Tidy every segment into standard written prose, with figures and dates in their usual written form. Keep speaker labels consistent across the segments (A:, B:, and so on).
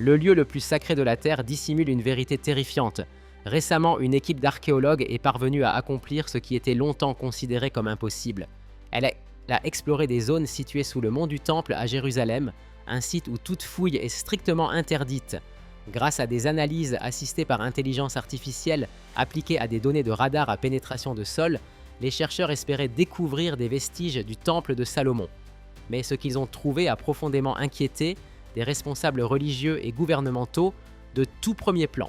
A: Le lieu le plus sacré de la Terre dissimule une vérité terrifiante. Récemment, une équipe d'archéologues est parvenue à accomplir ce qui était longtemps considéré comme impossible. Elle a exploré des zones situées sous le mont du Temple à Jérusalem, un site où toute fouille est strictement interdite. Grâce à des analyses assistées par intelligence artificielle appliquées à des données de radar à pénétration de sol, les chercheurs espéraient découvrir des vestiges du temple de Salomon. Mais ce qu'ils ont trouvé a profondément inquiété des responsables religieux et gouvernementaux de tout premier plan.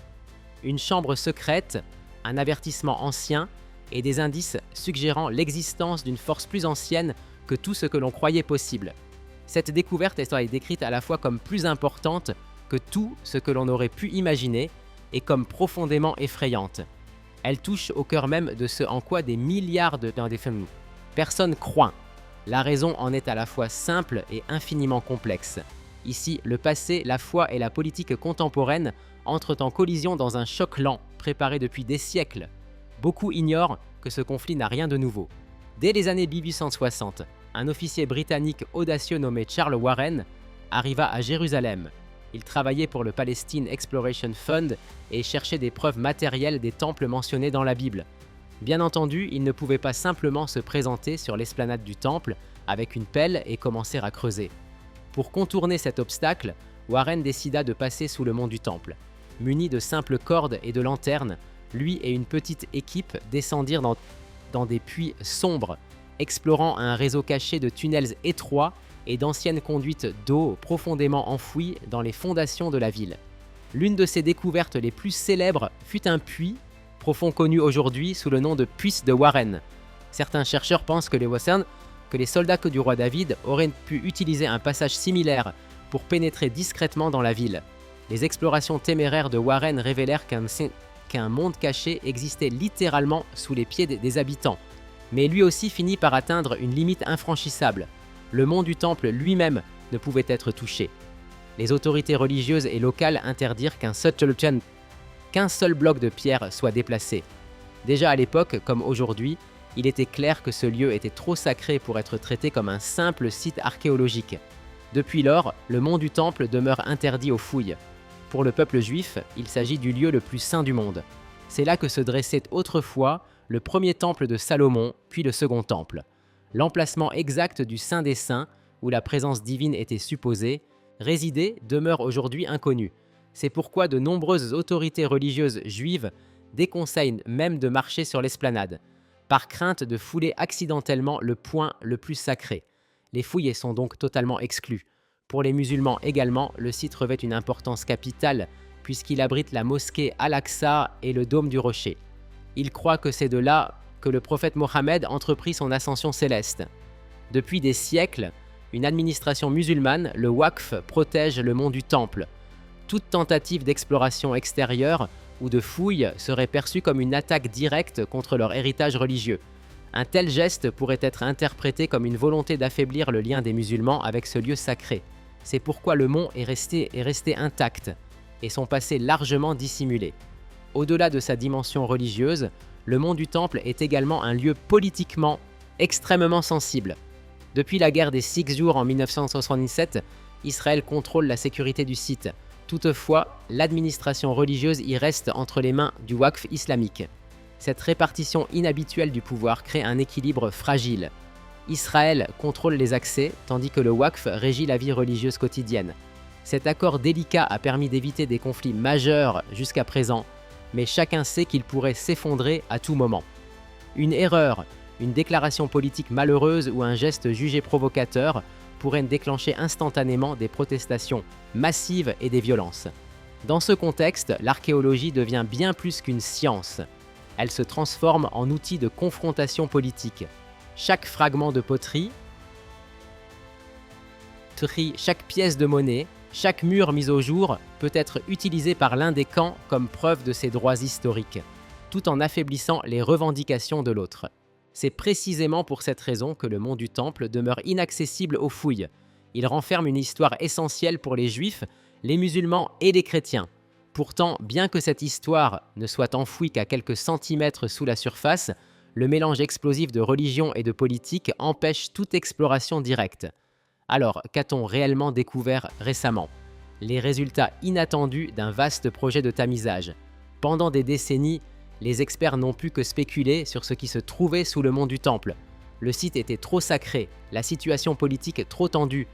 A: Une chambre secrète, un avertissement ancien et des indices suggérant l'existence d'une force plus ancienne que tout ce que l'on croyait possible. Cette découverte est décrite à la fois comme plus importante que tout ce que l'on aurait pu imaginer et comme profondément effrayante. Elle touche au cœur même de ce en quoi des milliards de personnes croient. La raison en est à la fois simple et infiniment complexe. Ici, le passé, la foi et la politique contemporaine entrent en collision dans un choc lent, préparé depuis des siècles. Beaucoup ignorent que ce conflit n'a rien de nouveau. Dès les années 1860, un officier britannique audacieux nommé Charles Warren arriva à Jérusalem. Il travaillait pour le Palestine Exploration Fund et cherchait des preuves matérielles des temples mentionnés dans la Bible. Bien entendu, il ne pouvait pas simplement se présenter sur l'esplanade du temple avec une pelle et commencer à creuser. Pour contourner cet obstacle, Warren décida de passer sous le mont du temple. Muni de simples cordes et de lanternes, lui et une petite équipe descendirent dans des puits sombres, explorant un réseau caché de tunnels étroits et d'anciennes conduites d'eau profondément enfouies dans les fondations de la ville. L'une de ses découvertes les plus célèbres fut un puits profond connu aujourd'hui sous le nom de puits de Warren. Certains chercheurs pensent que les soldats du roi David auraient pu utiliser un passage similaire pour pénétrer discrètement dans la ville. Les explorations téméraires de Warren révélèrent qu'un monde caché existait littéralement sous les pieds des habitants. Mais lui aussi finit par atteindre une limite infranchissable. Le mont du Temple lui-même ne pouvait être touché. Les autorités religieuses et locales interdirent qu'un seul bloc de pierre soit déplacé. Déjà à l'époque, comme aujourd'hui, il était clair que ce lieu était trop sacré pour être traité comme un simple site archéologique. Depuis lors, le mont du Temple demeure interdit aux fouilles. Pour le peuple juif, il s'agit du lieu le plus saint du monde. C'est là que se dressait autrefois le premier temple de Salomon, puis le second temple. L'emplacement exact du Saint des Saints, où la présence divine était supposée, résider demeure aujourd'hui inconnu. C'est pourquoi de nombreuses autorités religieuses juives déconseillent même de marcher sur l'esplanade, par crainte de fouler accidentellement le point le plus sacré. Les fouilles sont donc totalement exclues. Pour les musulmans également, le site revêt une importance capitale puisqu'il abrite la mosquée Al-Aqsa et le dôme du rocher. Ils croient que c'est de là que le prophète Mohammed entreprit son ascension céleste. Depuis des siècles, une administration musulmane, le Waqf, protège le mont du Temple. Toute tentative d'exploration extérieure ou de fouille serait perçue comme une attaque directe contre leur héritage religieux. Un tel geste pourrait être interprété comme une volonté d'affaiblir le lien des musulmans avec ce lieu sacré. C'est pourquoi le mont est resté intact et son passé largement dissimulé. Au-delà de sa dimension religieuse, le mont du Temple est également un lieu politiquement extrêmement sensible. Depuis la guerre des 6 jours en 1977, Israël contrôle la sécurité du site. Toutefois, l'administration religieuse y reste entre les mains du Waqf islamique. Cette répartition inhabituelle du pouvoir crée un équilibre fragile. Israël contrôle les accès, tandis que le Waqf régit la vie religieuse quotidienne. Cet accord délicat a permis d'éviter des conflits majeurs jusqu'à présent, mais chacun sait qu'il pourrait s'effondrer à tout moment. Une erreur, une déclaration politique malheureuse ou un geste jugé provocateur pourraient déclencher instantanément des protestations massives et des violences. Dans ce contexte, l'archéologie devient bien plus qu'une science. Elle se transforme en outil de confrontation politique. Chaque fragment de poterie, chaque pièce de monnaie, chaque mur mis au jour peut être utilisé par l'un des camps comme preuve de ses droits historiques, tout en affaiblissant les revendications de l'autre. C'est précisément pour cette raison que le mont du Temple demeure inaccessible aux fouilles. Il renferme une histoire essentielle pour les Juifs, les musulmans et les chrétiens. Pourtant, bien que cette histoire ne soit enfouie qu'à quelques centimètres sous la surface, le mélange explosif de religion et de politique empêche toute exploration directe. Alors, qu'a-t-on réellement découvert récemment ? les résultats inattendus d'un vaste projet de tamisage. Pendant des décennies, les experts n'ont pu que spéculer sur ce qui se trouvait sous le mont du Temple. Le site était trop sacré, la situation politique trop tendue.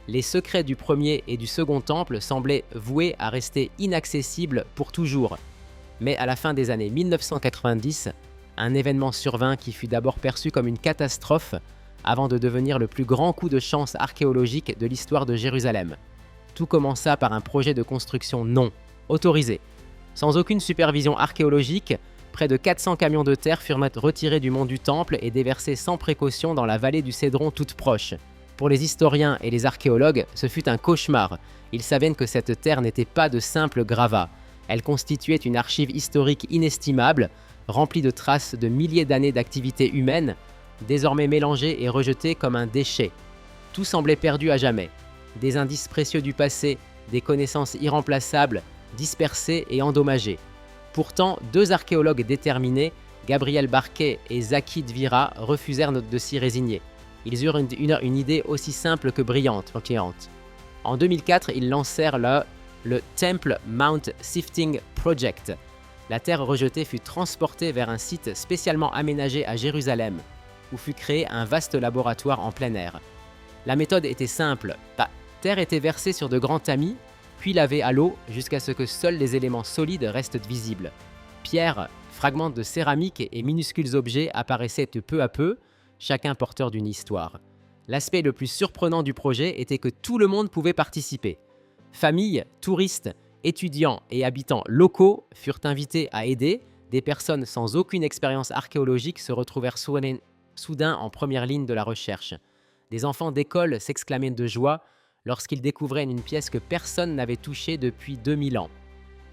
A: Les secrets du premier et du second temple semblaient voués à rester inaccessibles pour toujours. Mais à la fin des années 1990, un événement survint qui fut d'abord perçu comme une catastrophe avant de devenir le plus grand coup de chance archéologique de l'histoire de Jérusalem. Tout commença par un projet de construction non autorisé. Sans aucune supervision archéologique, près de 400 camions de terre furent retirés du mont du Temple et déversés sans précaution dans la vallée du Cédron toute proche. Pour les historiens et les archéologues, ce fut un cauchemar. Ils savaient que cette terre n'était pas de simples gravats. Elle constituait une archive historique inestimable, remplie de traces de milliers d'années d'activité humaine, désormais mélangée et rejetée comme un déchet. Tout semblait perdu à jamais. Des indices précieux du passé, des connaissances irremplaçables, dispersées et endommagées. Pourtant, deux archéologues déterminés, Gabriel Barquet et Zaki Dvira, refusèrent de s'y résigner. Ils eurent une idée aussi simple que brillante. En 2004, ils lancèrent le Temple Mount Sifting Project. La terre rejetée fut transportée vers un site spécialement aménagé à Jérusalem, où fut créé un vaste laboratoire en plein air. La méthode était simple. La terre était versée sur de grands tamis, puis lavée à l'eau jusqu'à ce que seuls les éléments solides restent visibles. Pierres, fragments de céramique et minuscules objets apparaissaient peu à peu, chacun porteur d'une histoire. L'aspect le plus surprenant du projet était que tout le monde pouvait participer. Familles, touristes, étudiants et habitants locaux furent invités à aider. Des personnes sans aucune expérience archéologique se retrouvèrent soudain en première ligne de la recherche. Des enfants d'école s'exclamaient de joie lorsqu'ils découvraient une pièce que personne n'avait touchée depuis 2000 ans.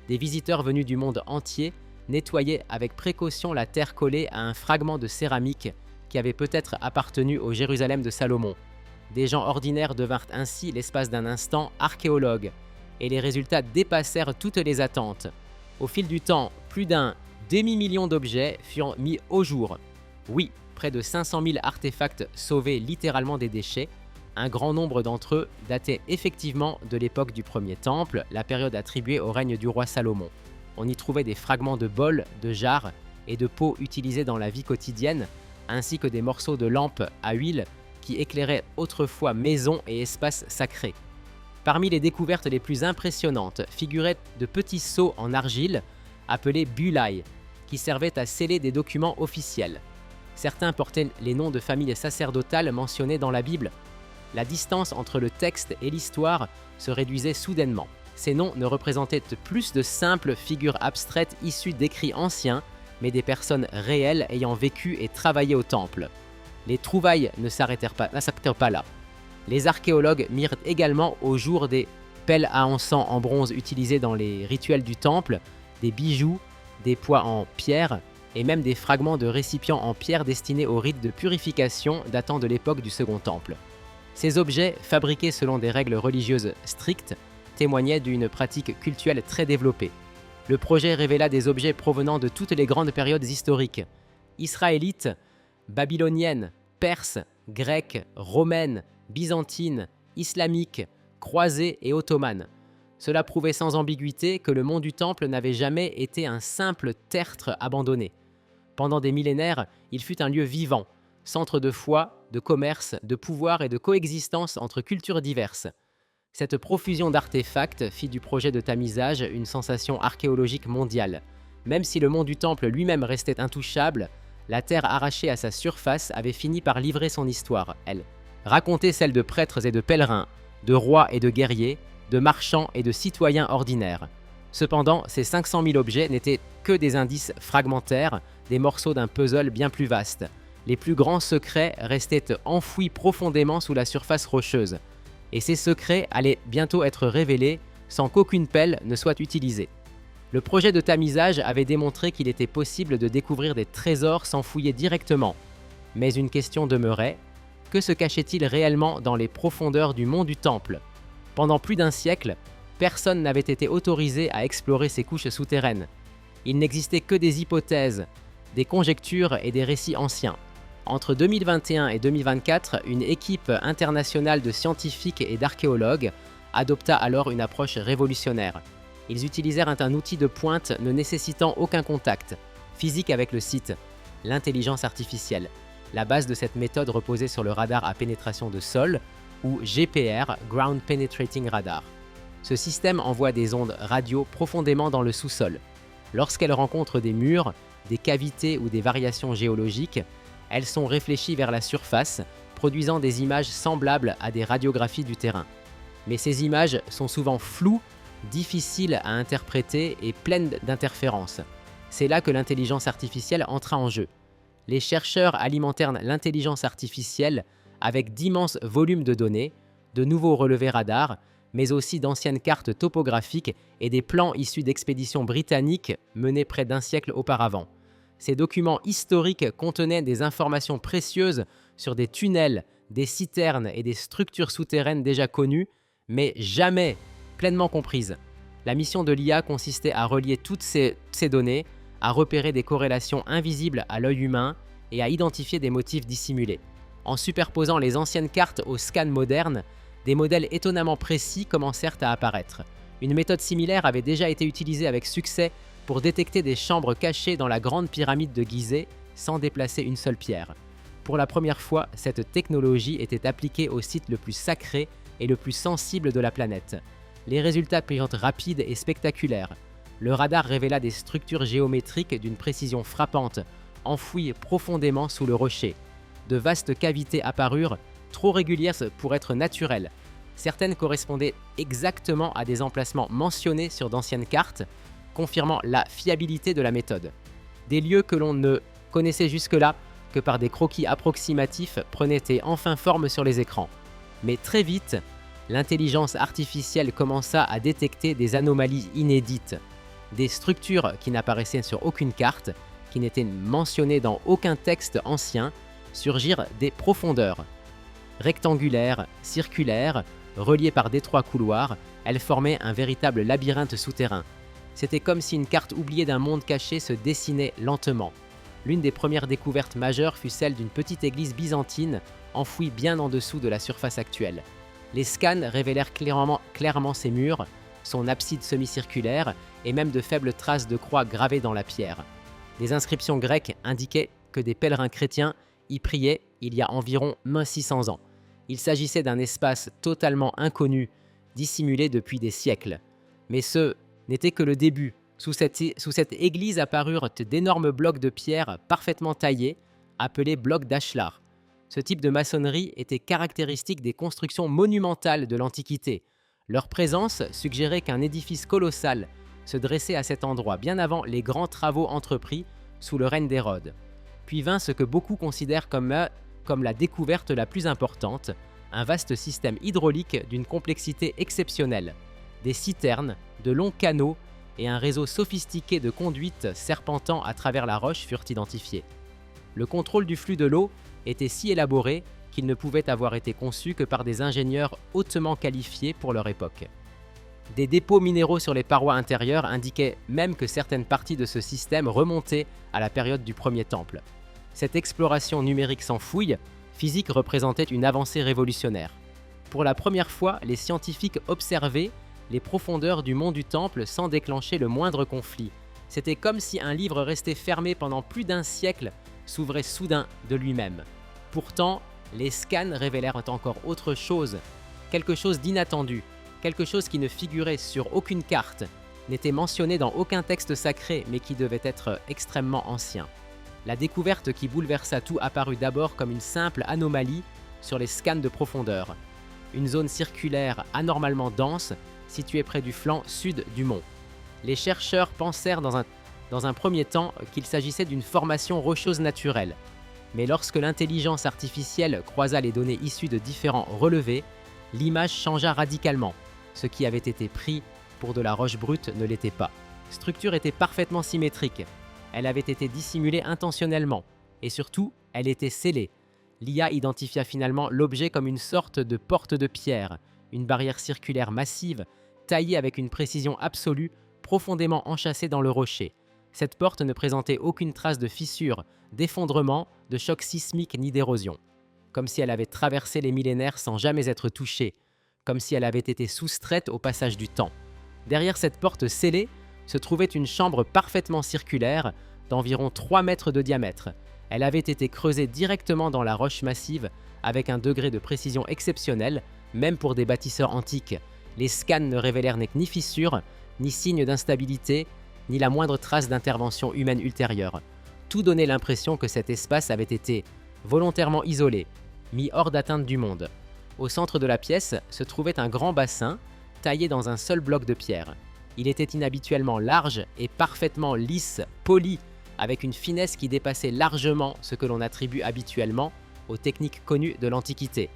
A: Des visiteurs venus du monde entier nettoyaient avec précaution la terre collée à un fragment de céramique qui avait peut-être appartenu au Jérusalem de Salomon. Des gens ordinaires devinrent ainsi, l'espace d'un instant, archéologues, et les résultats dépassèrent toutes les attentes. Au fil du temps, plus d'un demi-million d'objets furent mis au jour. Oui, près de 500 000 artefacts sauvés littéralement des déchets. Un grand nombre d'entre eux dataient effectivement de l'époque du premier temple, la période attribuée au règne du roi Salomon. On y trouvait des fragments de bols, de jarres et de pots utilisés dans la vie quotidienne, ainsi que des morceaux de lampes à huile qui éclairaient autrefois maisons et espaces sacrés. Parmi les découvertes les plus impressionnantes figuraient de petits seaux en argile appelés bulai, qui servaient à sceller des documents officiels. Certains portaient les noms de familles sacerdotales mentionnés dans la Bible. La distance entre le texte et l'histoire se réduisait soudainement. Ces noms ne représentaient plus de simples figures abstraites issues d'écrits anciens, mais des personnes réelles ayant vécu et travaillé au temple. Les trouvailles ne s'arrêtèrent pas là. Les archéologues mirent également au jour des pelles à encens en bronze utilisées dans les rituels du temple, des bijoux, des poids en pierre et même des fragments de récipients en pierre destinés aux rites de purification datant de l'époque du Second Temple. Ces objets, fabriqués selon des règles religieuses strictes, témoignaient d'une pratique cultuelle très développée. Le projet révéla des objets provenant de toutes les grandes périodes historiques, israélites, babyloniennes, perses, grecques, romaines, byzantines, islamiques, croisées et ottomanes. Cela prouvait sans ambiguïté que le mont du Temple n'avait jamais été un simple tertre abandonné. Pendant des millénaires, il fut un lieu vivant, centre de foi, de commerce, de pouvoir et de coexistence entre cultures diverses. Cette profusion d'artefacts fit du projet de tamisage une sensation archéologique mondiale. Même si le mont du Temple lui-même restait intouchable, la terre arrachée à sa surface avait fini par livrer son histoire, elle. Raconter celle de prêtres et de pèlerins, de rois et de guerriers, de marchands et de citoyens ordinaires. Cependant, ces 500 000 objets n'étaient que des indices fragmentaires, des morceaux d'un puzzle bien plus vaste. Les plus grands secrets restaient enfouis profondément sous la surface rocheuse. Et ces secrets allaient bientôt être révélés sans qu'aucune pelle ne soit utilisée. Le projet de tamisage avait démontré qu'il était possible de découvrir des trésors sans fouiller directement. Mais une question demeurait, que se cachait-il réellement dans les profondeurs du mont du Temple ? Pendant plus d'un siècle, personne n'avait été autorisé à explorer ces couches souterraines. Il n'existait que des hypothèses, des conjectures et des récits anciens. Entre 2021 et 2024, une équipe internationale de scientifiques et d'archéologues adopta alors une approche révolutionnaire. Ils utilisèrent un outil de pointe ne nécessitant aucun contact physique avec le site, l'intelligence artificielle. La base de cette méthode reposait sur le radar à pénétration de sol, ou GPR, Ground Penetrating Radar. Ce système envoie des ondes radio profondément dans le sous-sol. Lorsqu'elles rencontrent des murs, des cavités ou des variations géologiques, elles sont réfléchies vers la surface, produisant des images semblables à des radiographies du terrain. Mais ces images sont souvent floues, difficiles à interpréter et pleines d'interférences. C'est là que l'intelligence artificielle entra en jeu. Les chercheurs alimentèrent l'intelligence artificielle avec d'immenses volumes de données, de nouveaux relevés radars, mais aussi d'anciennes cartes topographiques et des plans issus d'expéditions britanniques menées près d'un siècle auparavant. Ces documents historiques contenaient des informations précieuses sur des tunnels, des citernes et des structures souterraines déjà connues, mais jamais pleinement comprises. La mission de l'IA consistait à relier toutes ces données, à repérer des corrélations invisibles à l'œil humain et à identifier des motifs dissimulés. En superposant les anciennes cartes aux scans modernes, des modèles étonnamment précis commencèrent à apparaître. Une méthode similaire avait déjà été utilisée avec succès pour détecter des chambres cachées dans la grande pyramide de Gizeh sans déplacer une seule pierre. Pour la première fois, cette technologie était appliquée au site le plus sacré et le plus sensible de la planète. Les résultats purent être rapides et spectaculaires. Le radar révéla des structures géométriques d'une précision frappante, enfouies profondément sous le rocher. De vastes cavités apparurent, trop régulières pour être naturelles. Certaines correspondaient exactement à des emplacements mentionnés sur d'anciennes cartes, confirmant la fiabilité de la méthode. Des lieux que l'on ne connaissait jusque-là que par des croquis approximatifs prenaient enfin forme sur les écrans. Mais très vite, l'intelligence artificielle commença à détecter des anomalies inédites, des structures qui n'apparaissaient sur aucune carte, qui n'étaient mentionnées dans aucun texte ancien, surgirent des profondeurs. Rectangulaires, circulaires, reliées par d'étroits couloirs, elles formaient un véritable labyrinthe souterrain. C'était comme si une carte oubliée d'un monde caché se dessinait lentement. L'une des premières découvertes majeures fut celle d'une petite église byzantine enfouie bien en dessous de la surface actuelle. Les scans révélèrent clairement ses murs, son abside semi-circulaire et même de faibles traces de croix gravées dans la pierre. Des inscriptions grecques indiquaient que des pèlerins chrétiens y priaient il y a environ 600 ans. Il s'agissait d'un espace totalement inconnu, dissimulé depuis des siècles. Mais ce n'était que le début. Sous cette église apparurent d'énormes blocs de pierre parfaitement taillés, appelés blocs d'Ashlar. Ce type de maçonnerie était caractéristique des constructions monumentales de l'Antiquité. Leur présence suggérait qu'un édifice colossal se dressait à cet endroit bien avant les grands travaux entrepris sous le règne d'Hérode. Puis vint ce que beaucoup considèrent comme la découverte la plus importante, un vaste système hydraulique d'une complexité exceptionnelle. Des citernes, de longs canaux et un réseau sophistiqué de conduites serpentant à travers la roche furent identifiés. Le contrôle du flux de l'eau était si élaboré qu'il ne pouvait avoir été conçu que par des ingénieurs hautement qualifiés pour leur époque. Des dépôts minéraux sur les parois intérieures indiquaient même que certaines parties de ce système remontaient à la période du Premier Temple. Cette exploration numérique sans fouille physique représentait une avancée révolutionnaire. Pour la première fois, les scientifiques observaient les profondeurs du mont du Temple sans déclencher le moindre conflit. C'était comme si un livre resté fermé pendant plus d'un siècle s'ouvrait soudain de lui-même. Pourtant, les scans révélèrent encore autre chose, quelque chose d'inattendu, quelque chose qui ne figurait sur aucune carte, n'était mentionné dans aucun texte sacré, mais qui devait être extrêmement ancien. La découverte qui bouleversa tout apparut d'abord comme une simple anomalie sur les scans de profondeur. Une zone circulaire anormalement dense, située près du flanc sud du mont. Les chercheurs pensèrent dans un premier temps qu'il s'agissait d'une formation rocheuse naturelle. Mais lorsque l'intelligence artificielle croisa les données issues de différents relevés, l'image changea radicalement. Ce qui avait été pris pour de la roche brute ne l'était pas. La structure était parfaitement symétrique. Elle avait été dissimulée intentionnellement. Et surtout, elle était scellée. L'IA identifia finalement l'objet comme une sorte de porte de pierre, une barrière circulaire massive, taillée avec une précision absolue, profondément enchâssée dans le rocher. Cette porte ne présentait aucune trace de fissure, d'effondrement, de choc sismique ni d'érosion. Comme si elle avait traversé les millénaires sans jamais être touchée, comme si elle avait été soustraite au passage du temps. Derrière cette porte scellée se trouvait une chambre parfaitement circulaire d'environ 3 mètres de diamètre. Elle avait été creusée directement dans la roche massive avec un degré de précision exceptionnel, même pour des bâtisseurs antiques. Les scans ne révélèrent ni fissures, ni signes d'instabilité, ni la moindre trace d'intervention humaine ultérieure. Tout donnait l'impression que cet espace avait été volontairement isolé, mis hors d'atteinte du monde. Au centre de la pièce se trouvait un grand bassin, taillé dans un seul bloc de pierre. Il était inhabituellement large et parfaitement lisse, poli, avec une finesse qui dépassait largement ce que l'on attribue habituellement aux techniques connues de l'Antiquité.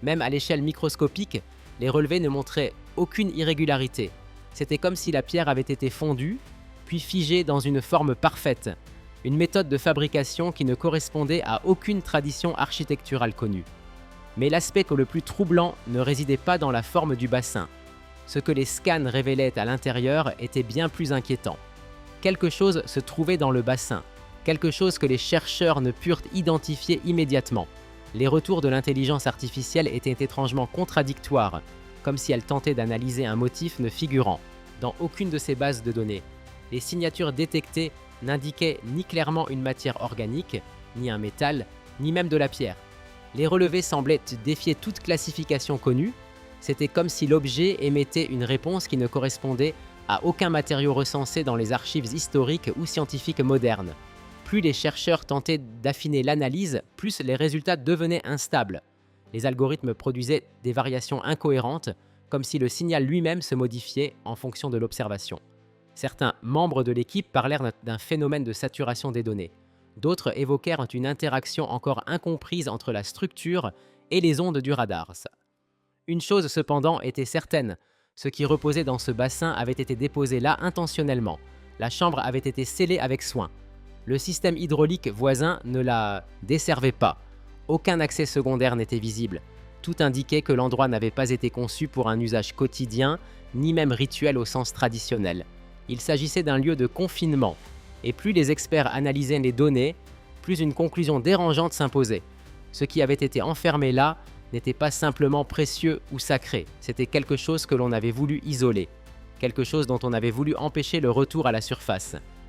A: Même à l'échelle microscopique, les relevés ne montraient aucune irrégularité. C'était comme si la pierre avait été fondue, puis figée dans une forme parfaite. Une méthode de fabrication qui ne correspondait à aucune tradition architecturale connue. Mais l'aspect le plus troublant ne résidait pas dans la forme du bassin. Ce que les scans révélaient à l'intérieur était bien plus inquiétant. Quelque chose se trouvait dans le bassin, quelque chose que les chercheurs ne purent identifier immédiatement. Les retours de l'intelligence artificielle étaient étrangement contradictoires, comme si elle tentait d'analyser un motif ne figurant dans aucune de ces bases de données. Les signatures détectées n'indiquaient ni clairement une matière organique, ni un métal, ni même de la pierre. Les relevés semblaient défier toute classification connue. C'était comme si l'objet émettait une réponse qui ne correspondait à aucun matériau recensé dans les archives historiques ou scientifiques modernes. Plus les chercheurs tentaient d'affiner l'analyse, plus les résultats devenaient instables. Les algorithmes produisaient des variations incohérentes, comme si le signal lui-même se modifiait en fonction de l'observation. Certains membres de l'équipe parlèrent d'un phénomène de saturation des données. D'autres évoquèrent une interaction encore incomprise entre la structure et les ondes du radar. Une chose cependant était certaine, ce qui reposait dans ce bassin avait été déposé là intentionnellement. La chambre avait été scellée avec soin. Le système hydraulique voisin ne la desservait pas. Aucun accès secondaire n'était visible. Tout indiquait que l'endroit n'avait pas été conçu pour un usage quotidien, ni même rituel au sens traditionnel. Il s'agissait d'un lieu de confinement. Et plus les experts analysaient les données, plus une conclusion dérangeante s'imposait. Ce qui avait été enfermé là n'était pas simplement précieux ou sacré, c'était quelque chose que l'on avait voulu isoler, quelque chose dont on avait voulu empêcher le retour à la surface.